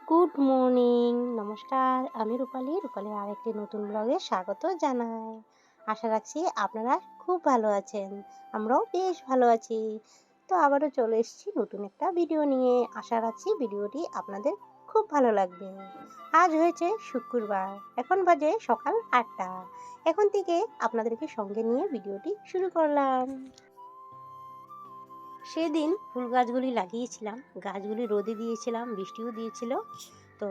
Good morning, নমস্কার। আমি রূপালীর আরেকটি নতুন ব্লগে স্বাগত জানাই। আশা রাখছি আপনারা খুব ভালো আছেন। আমরাও বেশ ভালো আছি। তো আবারও চলে এসেছি নতুন একটা ভিডিও নিয়ে। আশা রাখছি ভিডিওটি আপনাদের খুব ভালো লাগবে। আজ হয়েছে শুক্রবার, এখন বাজে সকাল 8টা। এখন থেকে আপনাদেরকে সঙ্গে নিয়ে ভিডিওটি শুরু করলাম। সেদিন ফুল গাছগুলি লাগিয়েছিলাম, গাছগুলি রোদে দিয়েছিলাম, বৃষ্টিও দিয়েছিল। তো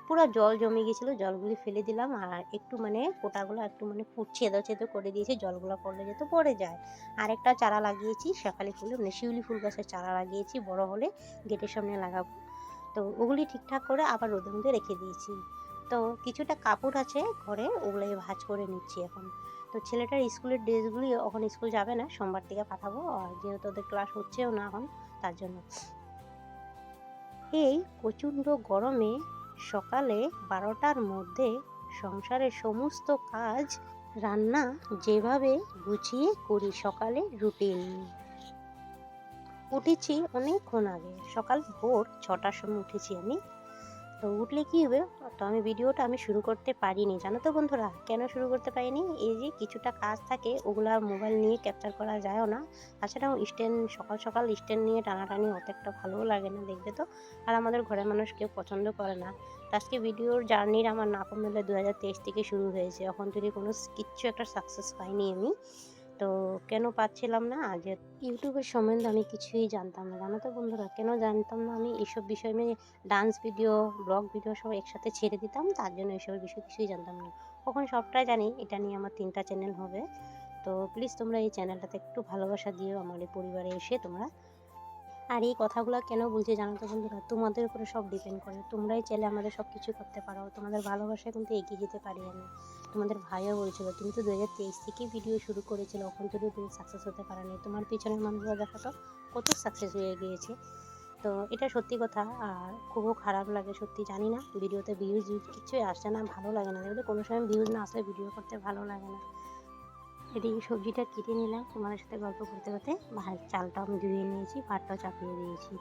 পুরো জল জমে গেছিলো, জলগুলি ফেলে দিলাম। আর একটু পোটাগুলো একটু ছেদো ছেদো করে দিয়েছি, জলগুলো পড়লে যেহেতু পড়ে যায়। আর একটা চারা লাগিয়েছি শেফালি ফুলের, শিউলি ফুল গাছের চারা লাগিয়েছি, বড় হলে গেটের সামনে লাগাবো। তো ওগুলি ঠিকঠাক করে আবার রোদের মধ্যে রেখে দিয়েছি। তো কিছুটা কাপড় আছে ঘরে, ওগুলোই ভাঁজ করে নিচ্ছি এখন। তো ছেলেটার স্কুলের ড্রেসগুলি এখন স্কুল যাবে না, সোমবার থেকে পাঠাবো। আর যেহেতু ওদের ক্লাস হচ্ছেও না এখন, তার জন্য। এই প্রচণ্ড গরমে সকালে 12টার মধ্যে সংসারের সমস্ত কাজ রান্না যেভাবে গুছিয়ে করি, সকালে রুটিন। উঠেছি অনেকক্ষণ আগে, সকাল ভোর 6টার সময় উঠেছি আমি। তো উঠলে কী হবে, তো ভিডিওটা শুরু করতে পারিনি, জানো তো বন্ধুরা। কেন শুরু করতে পারিনি? এই যে কিছুটা কাজ থাকে, ওগুলা মোবাইল নিয়ে ক্যাপচার করা যায়ও না। তাছাড়াও স্ট্যান্ড, সকাল সকাল স্ট্যান্ড নিয়ে টানাটানি অত একটা ভালোও লাগে না, দেখবে তো। আর আমাদের ঘরের মানুষ কেউ পছন্দ করে না। তো আজকে ভিডিওর জার্নির আমার না কমলে 2023 থেকে শুরু হয়েছে, এখন থেকে কিচ্ছু একটা সাকসেস পাইনি আমি। তো কেন পাচ্ছিলাম না, যে ইউটিউবের সম্বন্ধে আমি কিছুই জানতাম না, জানো তো বন্ধুরা। কেন জানতাম না আমি এইসব বিষয়? ডান্স ভিডিও, ব্লগ ভিডিও সব একসাথে ছেড়ে দিতাম, তার জন্য এইসবের বিষয় কিছুই জানতাম না। এখন সবটাই জানি। এটা নিয়ে আমার 3টা চ্যানেল হবে। তো প্লিজ তোমরা এই চ্যানেলটাতে একটু ভালোবাসা দিও, আমার এই পরিবারে এসে তোমরা। আর এই কথাগুলো কেন বলছি জানো তো বন্ধুরা, তোমাদের উপরে সব ডিপেন্ড করে। তোমরাই চাইলে আমাদের সব কিছু করতে পারো, তোমাদের ভালোবাসায় কিন্তু এগিয়ে যেতে পারি আমি। তোমাদের ভাইও বলছিল, তুমি তো 2023 থেকেই ভিডিও শুরু করেছিল, এখন যদি তুমি সাকসেস হতে পারোনি, তোমার পিছনের মানুষরা দেখা তো কত সাকসেস হয়ে গিয়েছে। তো এটা সত্যি কথা। আর খুবও খারাপ লাগে সত্যি, জানি না ভিডিওতে ভিউজ কিছুই আসছে না, ভালো লাগে না। দেখবে কোনো সময় ভিউজ না আসলে ভিডিও করতে ভালো লাগে না। এদিকে সবজিটা কেটে নিলাম, তোমাদের সাথে গল্প করতে করতে। চালটা আমি ধুয়ে নিয়েছি, ভাতটাও চাপিয়ে দিয়েছি।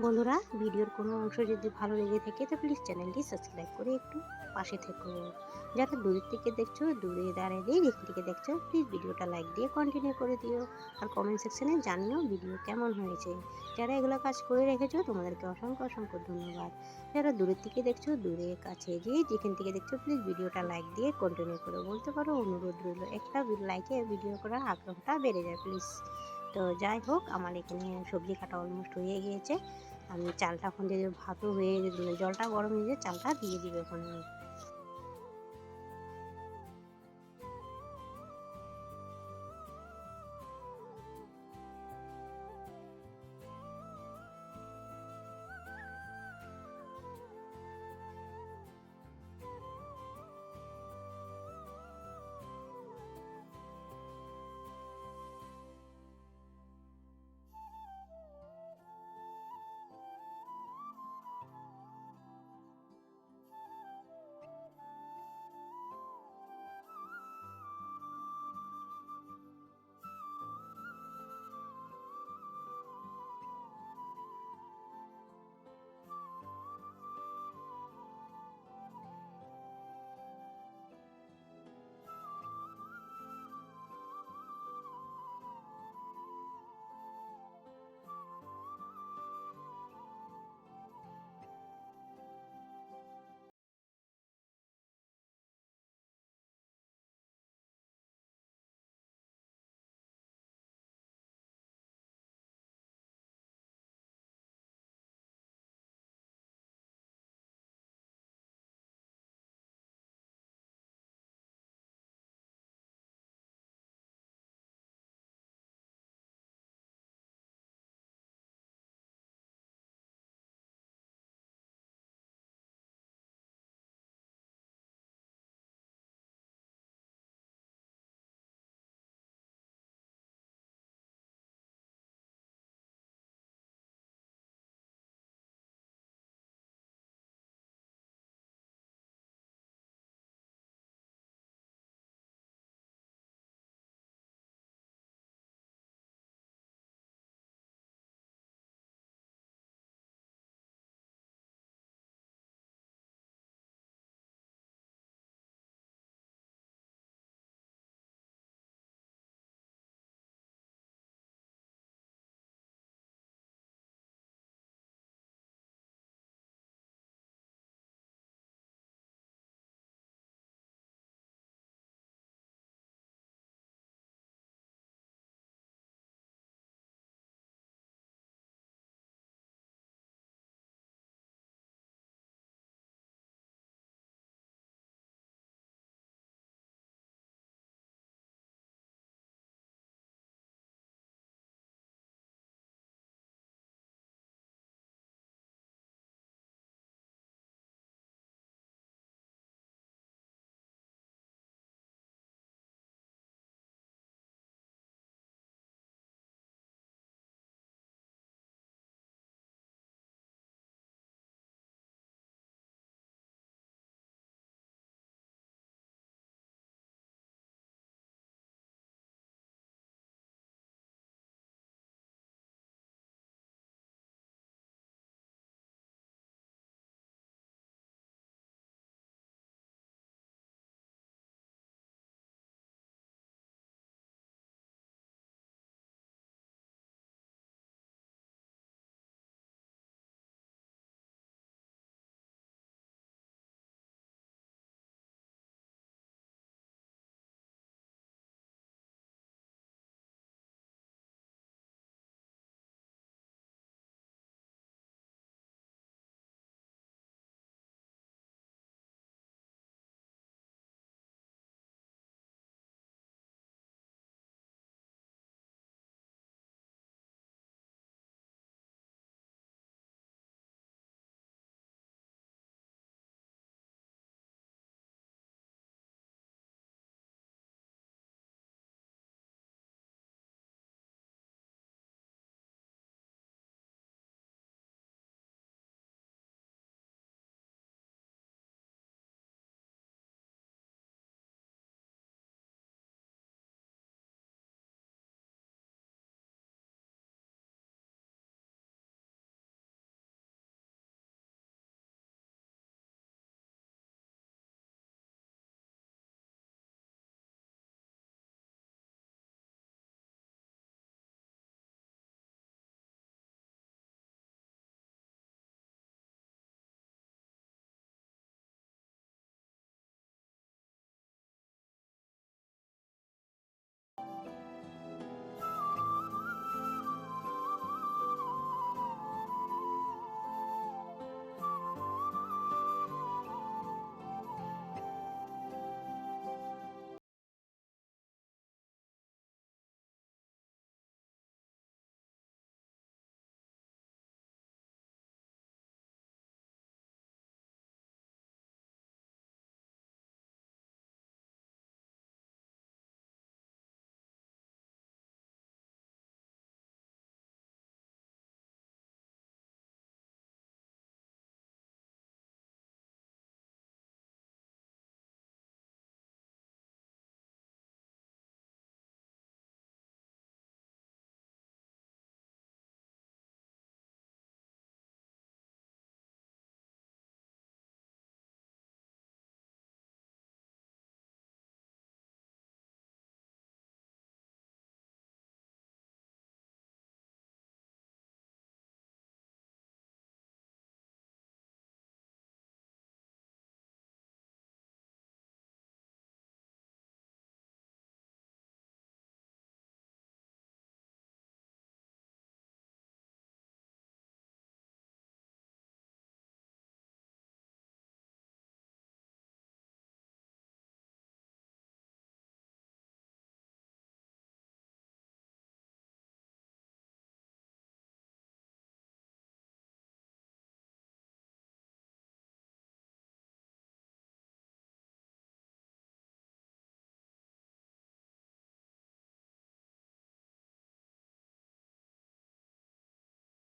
বন্ধুরা, ভিডিওর কোনো অংশ যদি ভালো লেগে থাকে তো প্লিজ চ্যানেলটি সাবস্ক্রাইব করে একটু পাশে থেকো। যারা দূরের থেকে দেখছো, দূরে দাঁড়িয়ে যেখান থেকে দেখছো, প্লিজ ভিডিওটা লাইক দিয়ে কন্টিনিউ করে দিও। আর কমেন্ট সেকশনে জানিও ভিডিও কেমন হয়েছে। যারা এগুলো কাজ করে রেখেছো তোমাদেরকে অসংখ্য অসংখ্য ধন্যবাদ। যারা দূরের থেকে দেখছো, দূরে কাছে যেখান থেকে দেখছো, প্লিজ ভিডিওটা লাইক দিয়ে কন্টিনিউ করে বলতে পারো, অনুরোধ রইল। একটা লাইকে ভিডিও করার আগ্রহটা বেড়ে যায় প্লিজ। তো যাই হোক, আমার এখানে সবজি কাটা অলমোস্ট হয়ে গিয়েছে। আমি চালটা এখন দিয়ে ভাতও হয়ে, জলটা গরম হয়ে চালটা দিয়ে দিব এখন।